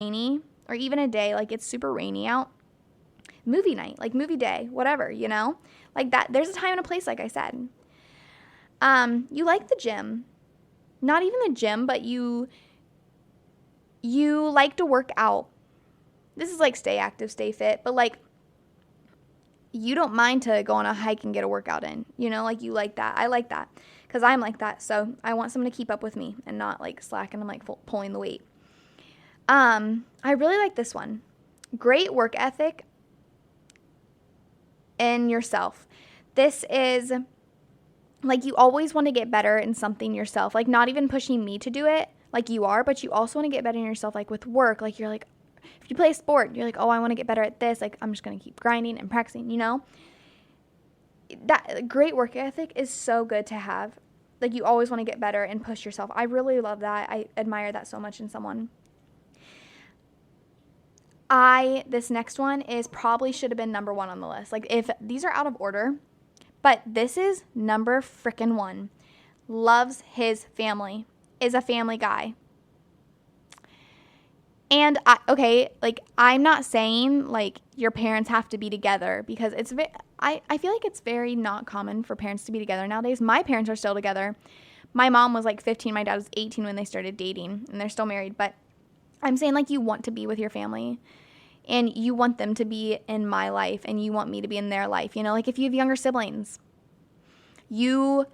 rainy, or even a day, like it's super rainy out, movie night, like movie day, whatever, like that. There's a time and a place, like I said. You like the gym, not even the gym, but you like to work out. This is like stay active, stay fit, but like you don't mind to go on a hike and get a workout in, like you like that. I like that because I'm like that. So I want someone to keep up with me and not like slack and I'm like pulling the weight. I really like this one. Great work ethic in yourself. This is like you always want to get better in something yourself, like not even pushing me to do it like you are, but you also want to get better in yourself, like with work. Like you're like, if you play a sport, you're like, oh, I want to get better at this. Like I'm just going to keep grinding and practicing, That great work ethic is so good to have. Like you always want to get better and push yourself. I really love that. I admire that so much in someone. This next one is probably should have been number 1 on the list. Like if these are out of order, but this is number frickin' 1. Loves his family. Is a family guy. And I'm not saying like your parents have to be together because I feel like it's very not common for parents to be together nowadays. My parents are still together. My mom was like 15, my dad was 18 when they started dating, and they're still married. But I'm saying like you want to be with your family and you want them to be in my life and you want me to be in their life. Like if you have younger siblings, you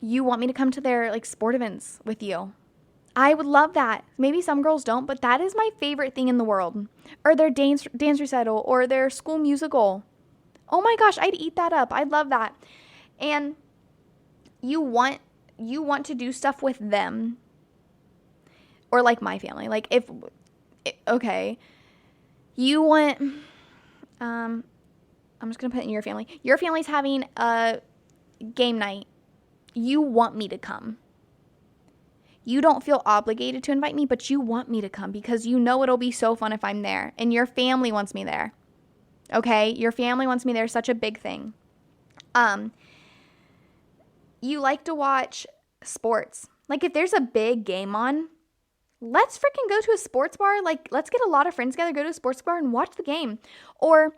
want me to come to their like sport events with you. I would love that. Maybe some girls don't, but that is my favorite thing in the world. Or their dance recital or their school musical. Oh my gosh, I'd eat that up. I'd love that. And you want to do stuff with them. Or like my family. Like you want I'm just going to put in your family. Your family's having a game night. You want me to come. You don't feel obligated to invite me, but you want me to come because you know it'll be so fun if I'm there. And your family wants me there. Okay? Your family wants me there. Such a big thing. You like to watch sports. Like if there's a big game on, let's freaking go to a sports bar. Like let's get a lot of friends together, go to a sports bar and watch the game. Or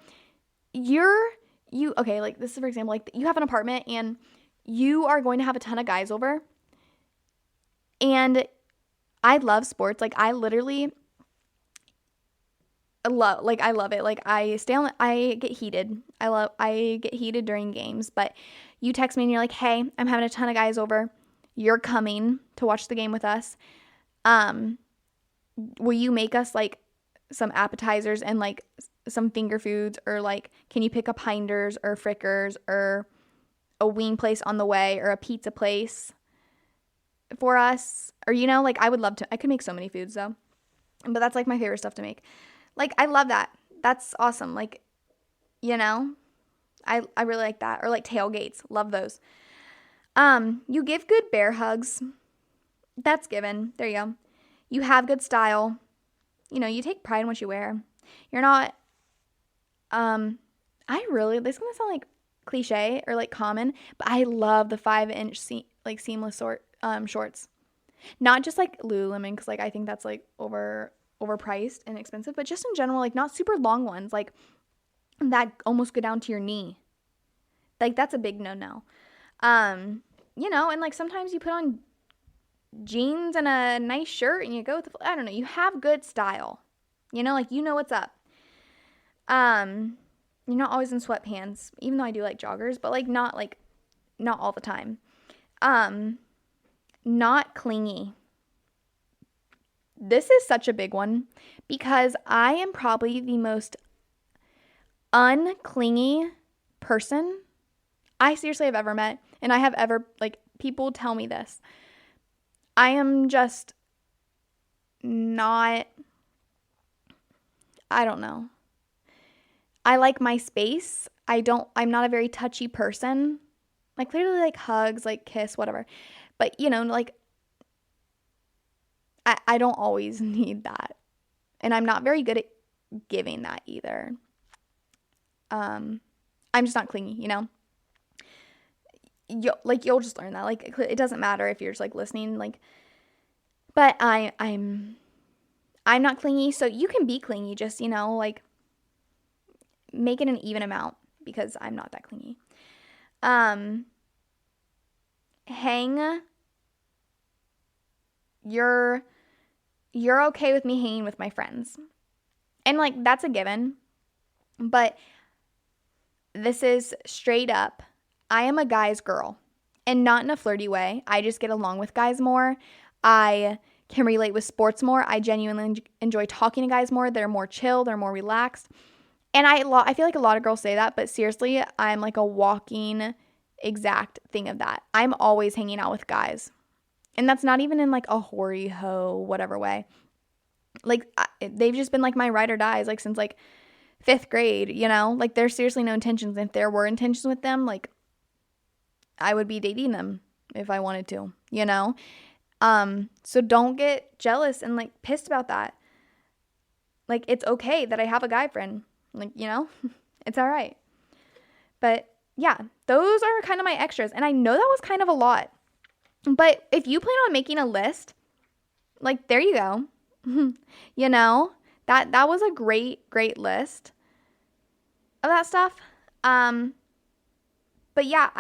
like this is for example, like you have an apartment and you are going to have a ton of guys over. And I love sports. Like I literally I love it. Like I get heated. I get heated during games, but you text me and you're like, "Hey, I'm having a ton of guys over. You're coming to watch the game with us. Will you make us like some appetizers and like some finger foods, or like can you pick up Hinders or Frickers or a wing place on the way or a pizza place for us?" Or like I would love to. I could make so many foods though, but that's like my favorite stuff to make. Like I love that. That's awesome. Like I really like that. Or like tailgates, love those. You give good bear hugs. That's given. There you go. You have good style. You take pride in what you wear. You're not this is gonna sound like cliche or like common, but I love the 5-inch seamless shorts. Not just like Lululemon, because like I think that's like overpriced and expensive, but just in general, like not super long ones, like that almost go down to your knee. Like that's a big no-no. And like sometimes you put on jeans and a nice shirt and you go with I don't know, you have good style. Like what's up. You're not always in sweatpants, even though I do like joggers, but like not all the time. Not clingy. This is such a big one because I am probably the most unclingy person I seriously have ever met. And I have ever, like, people tell me this. I am just not, I don't know. I like my space. I'm not a very touchy person. Like, clearly, like, hugs, like, kiss, whatever. But, like, I don't always need that. And I'm not very good at giving that either. I'm just not clingy, You'll just learn that. Like, it doesn't matter if you're just, like, listening, like, but I I'm not clingy, so you can be clingy, just, like, make it an even amount, because I'm not that clingy. You're okay with me hanging with my friends. And, like, that's a given. But this is straight up, I am a guy's girl. And not in a flirty way. I just get along with guys more. I can relate with sports more. I genuinely enjoy talking to guys more. They're more chill. They're more relaxed. And I feel like a lot of girls say that, but seriously, I'm like a walking exact thing of that. I'm always hanging out with guys. And that's not even in like a hoary ho whatever way. Like, they've just been like my ride or dies, like, since like 5th grade, Like, there's seriously no intentions. If there were intentions with them, like, I would be dating them if I wanted to, So don't get jealous and, like, pissed about that. Like, it's okay that I have a guy friend. Like, it's all right. But yeah, those are kind of my extras. And I know that was kind of a lot. But if you plan on making a list, like, there you go. That was a great list of that stuff. But yeah,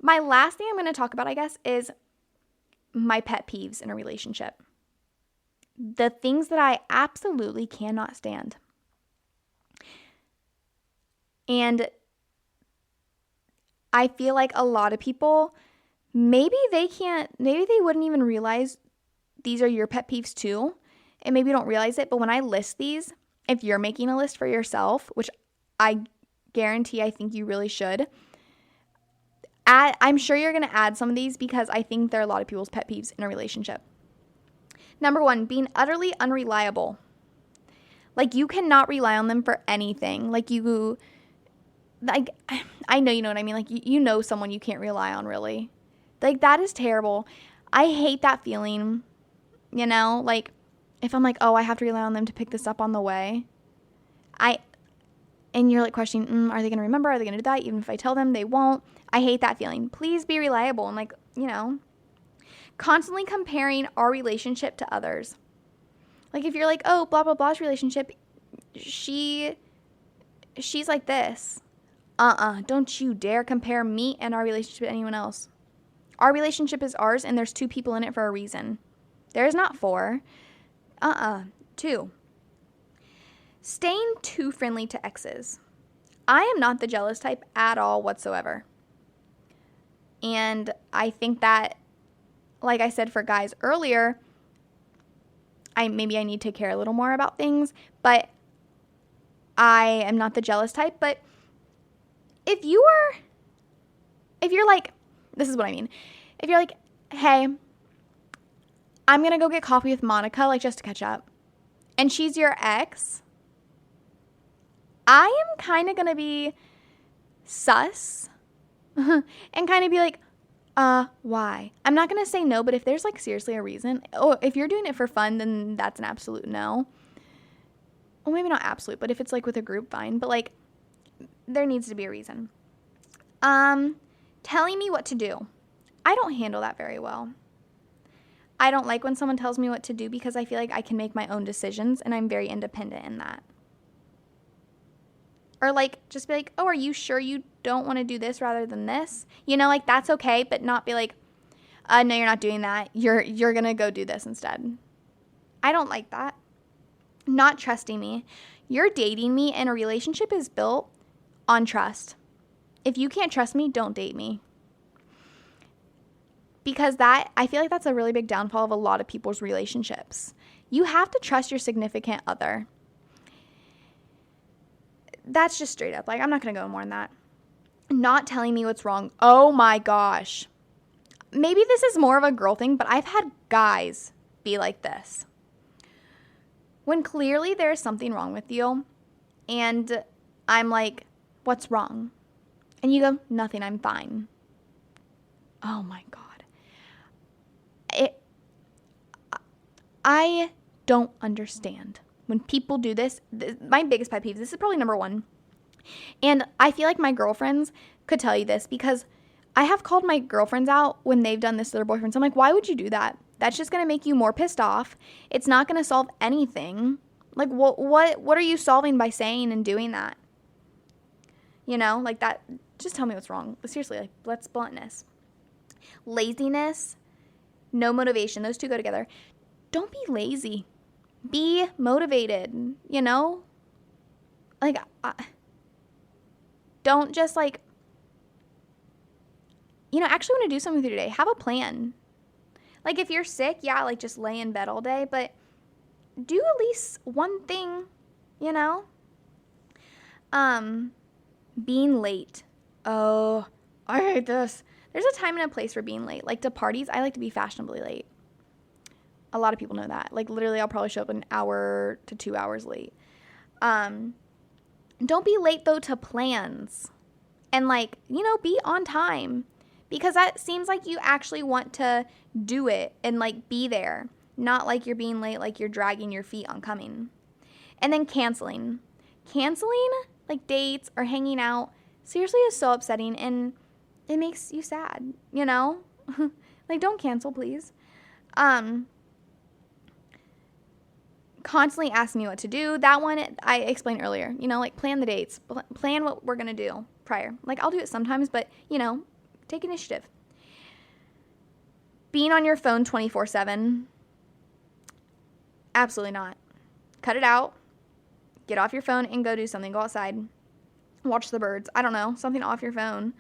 my last thing I'm going to talk about, I guess, is my pet peeves in a relationship. The things that I absolutely cannot stand. And I feel like a lot of people, maybe they wouldn't even realize these are your pet peeves too. And maybe you don't realize it, but when I list these, if you're making a list for yourself, which I guarantee I think you really should, I'm sure you're going to add some of these, because I think there are a lot of people's pet peeves in a relationship. Number 1, being utterly unreliable. Like, you cannot rely on them for anything. Like, I know you know what I mean. Like, you know someone you can't rely on, really. Like, that is terrible. I hate that feeling, Like, if I'm like, oh, I have to rely on them to pick this up on the way. And you're like questioning, are they going to remember? Are they going to do that? Even if I tell them, they won't. I hate that feeling. Please be reliable. And, like, constantly comparing our relationship to others. Like, if you're like, oh, blah, blah, blah's relationship, she's like this. Don't you dare compare me and our relationship to anyone else. Our relationship is ours, and there's 2 people in it for a reason. There's not 4. 2. Staying too friendly to exes. I am not the jealous type at all whatsoever. And I think that, like I said for guys earlier, maybe I need to care a little more about things, but I am not the jealous type. But if you're like, this is what I mean. If you're like, hey, I'm going to go get coffee with Monica, like, just to catch up, and she's your ex, I am kind of going to be sus and kind of be like, why? I'm not going to say no, but if there's, like, seriously a reason, if you're doing it for fun, then that's an absolute no. Well, maybe not absolute, but if it's, like, with a group, fine. But, like, there needs to be a reason. Telling me what to do. I don't handle that very well. I don't like when someone tells me what to do, because I feel like I can make my own decisions, and I'm very independent in that. Or, like, just be like, oh, are you sure you don't want to do this rather than this? Like, that's okay, but not be like, no, you're not doing that. You're going to go do this instead. I don't like that. Not trusting me. You're dating me, and a relationship is built on trust. If you can't trust me, don't date me. Because I feel like that's a really big downfall of a lot of people's relationships. You have to trust your significant other. That's just straight up. Like, I'm not going to go more than that. Not telling me what's wrong. Oh my gosh. Maybe this is more of a girl thing, but I've had guys be like this. When clearly there's something wrong with you, and I'm like, what's wrong? And you go, nothing, I'm fine. Oh my God. I don't understand when people do this. My biggest pet peeve, this is probably number 1. And I feel like my girlfriends could tell you this, because I have called my girlfriends out when they've done this to their boyfriends. I'm like, why would you do that? That's just going to make you more pissed off. It's not going to solve anything. Like, what are you solving by saying and doing that? You know, like that. Just tell me what's wrong. But seriously, like, let's bluntness. Laziness, no motivation. Those two go together. Don't be lazy. Be motivated, you know? Like, don't just, like, you know, actually want to do something with you today. Have a plan. Like, if you're sick, yeah, like, just lay in bed all day. But do at least one thing, you know? Being late. Oh, I hate this. There's a time and a place for being late. Like, to parties, I like to be fashionably late. A lot of people know that. Like, literally, I'll probably show up an hour to 2 hours late. Don't be late, though, to plans. And, like, you know, be on time. Because that seems like you actually want to do it and, like, be there. Not like you're being late, like you're dragging your feet on coming. And then canceling. Canceling, like, dates or hanging out, seriously is so upsetting. And it makes you sad, you know? Like, don't cancel, please. Constantly asking me what to do. That one I explained earlier. You know, like, plan the dates. Plan what we're going to do prior. Like, I'll do it sometimes, but, you know, take initiative. Being on your phone 24/7. Absolutely not. Cut it out. Get off your phone and go do something. Go outside. Watch the birds. I don't know. Something off your phone.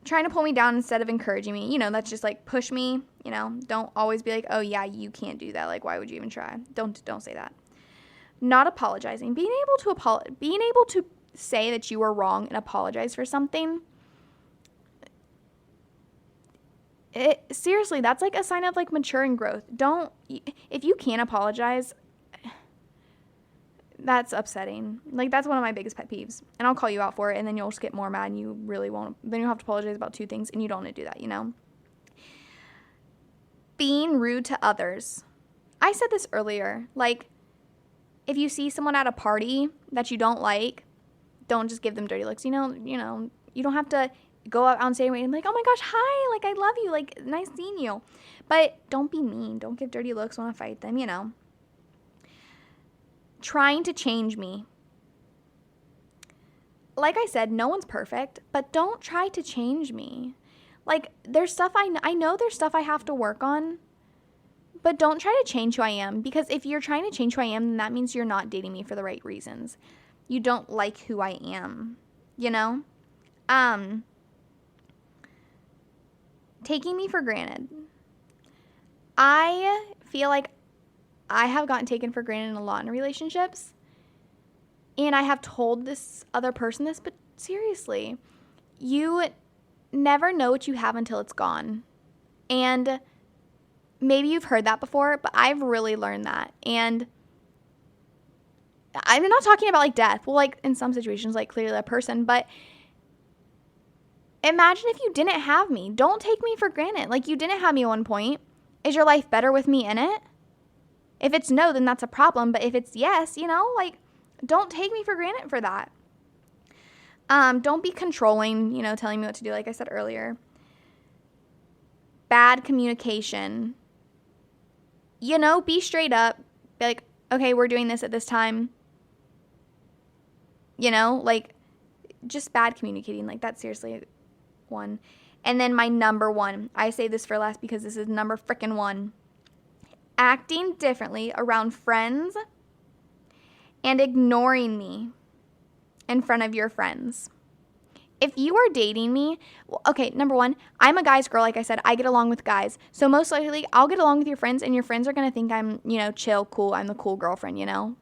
Trying to pull me down instead of encouraging me. You know, that's just like push me. You know, don't always be like, oh yeah, you can't do that. Like, why would you even try? Don't say that. Not apologizing. Being able to say that you were wrong and apologize for something. Seriously, that's like a sign of like maturing growth. If you can't apologize, that's upsetting. Like, that's one of my biggest pet peeves. And I'll call you out for it, and then you'll just get more mad, and you really won't. Then you'll have to apologize about 2 things, and you don't want to do that, you know? Being rude to others. I said this earlier. Like, if you see someone at a party that you don't like, don't just give them dirty looks. You know, you don't have to go out on stage and be like, oh my gosh, hi, like, I love you, like, nice seeing you. But don't be mean. Don't give dirty looks, want to fight them, you know. Trying to change me. Like I said, no one's perfect, but don't try to change me. Like, there's stuff I know there's stuff I have to work on, but don't try to change who I am, because if you're trying to change who I am, then that means you're not dating me for the right reasons. You don't like who I am, you know? Taking me for granted. I feel like I have gotten taken for granted a lot in relationships. And I have told this other person this, but seriously, you never know what you have until it's gone. And maybe you've heard that before, but I've really learned that. And I'm not talking about like death. Well, like in some situations, like clearly a person, but imagine if you didn't have me. Don't take me for granted. Like, you didn't have me at one point. Is your life better with me in it? If it's no, then that's a problem. But if it's yes, you know, like, don't take me for granted for that. Don't be controlling, you know, telling me what to do, like I said earlier. Bad communication. You know, be straight up. Be like, okay, we're doing this at this time. You know, like, just bad communicating. Like, that's seriously one. And then my number one. I say this for last because this is number frickin' 1. Acting differently around friends and ignoring me in front of your friends. If you are dating me, well, okay, number 1, I'm a guy's girl. Like I said, I get along with guys. So most likely I'll get along with your friends, and your friends are going to think I'm, you know, chill, cool. I'm the cool girlfriend, you know?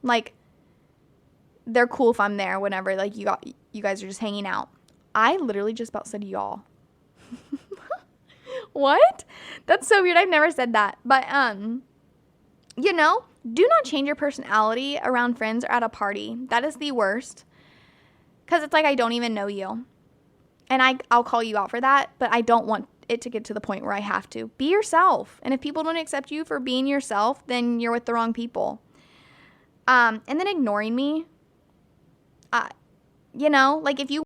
Like, they're cool if I'm there whenever, like, you guys are just hanging out. I literally just about said y'all. What? That's so weird. I've never said that. But, you know, do not change your personality around friends or at a party. That is the worst. Because it's like I don't even know you. And I'll call you out for that, but I don't want it to get to the point where I have to. Be yourself. And if people don't accept you for being yourself, then you're with the wrong people. And then ignoring me. You know, like if you